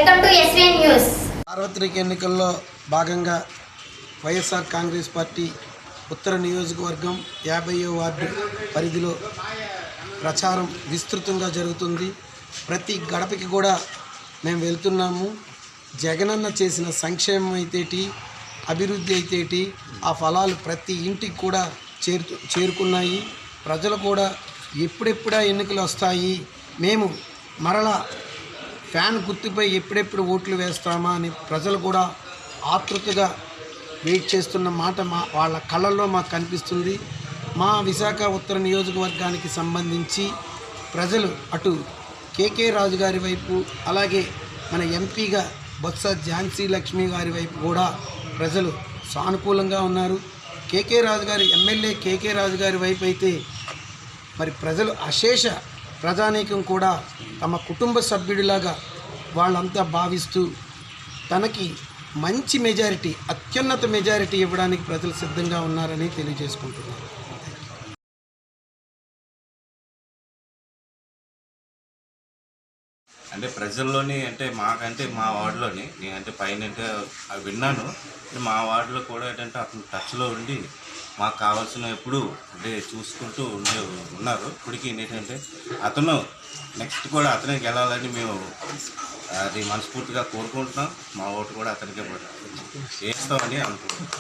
Welcome to SVN news. సార్వత్రిక ఎన్నికల్లో భాగంగా వైఎస్ఆర్ కాంగ్రెస్ పార్టీ ఉత్తర నియోజకవర్గం 50వ వార్డు పరిధిలో ప్రచారం విస్తృతంగా జరుగుతుంది. ప్రతి గడపకి కూడా మేము వెళ్తున్నాము. జగనన్న చేసిన సంక్షేమం అయితేటి, అభివృద్ధి అయితేటి, ఆ ఫలాలు ప్రతి ఇంటికి కూడా చేరుకున్నాయి. ప్రజలు కూడా ఎప్పుడెప్పుడా ఎన్నికలు వస్తాయి, మేము మరలా ఫ్యాన్ గుర్తుపై ఎప్పుడెప్పుడు ఓట్లు వేస్తామా అని ప్రజలు కూడా ఆతృతగా వెయిట్ చేస్తున్న మాట వాళ్ళ కళ్ళల్లో మాకు కనిపిస్తుంది. మా విశాఖ ఉత్తర నియోజకవర్గానికి సంబంధించి ప్రజలు అటు కేకే రాజు గారి వైపు, అలాగే మన ఎంపీగా బొత్స ఝాన్సీ లక్ష్మి గారి వైపు కూడా ప్రజలు సానుకూలంగా ఉన్నారు. కేకే రాజు గారి ఎమ్మెల్యే కేకే రాజు గారి వైపు అయితే మరి ప్రజలు అశేష ప్రజానీకం కూడా తమ కుటుంబ సభ్యుడిలాగా వాళ్ళంతా భావిస్తూ తనకి మంచి మెజారిటీ, అత్యున్నత మెజారిటీ ఇవ్వడానికి ప్రజలు సిద్ధంగా ఉన్నారని తెలియజేసుకుంటున్నారు. అంటే ప్రజల్లోని అంటే మాకంటే మా వార్డులోని నేనంటే పైన అంటే అవి విన్నాను. మా వార్డులో కూడా ఏంటంటే అతను టచ్లో ఉండి మాకు కావాల్సిన ఎప్పుడు అంటే చూసుకుంటూ ఉన్నారు. ఇప్పటికీ ఏంటంటే అతను నెక్స్ట్ కూడా అతనే గెలాలని మేము అది మనస్ఫూర్తిగా కోరుకుంటున్నాం. మా ఓటు కూడా అతనికే వేస్తామని అనుకుంటున్నాం.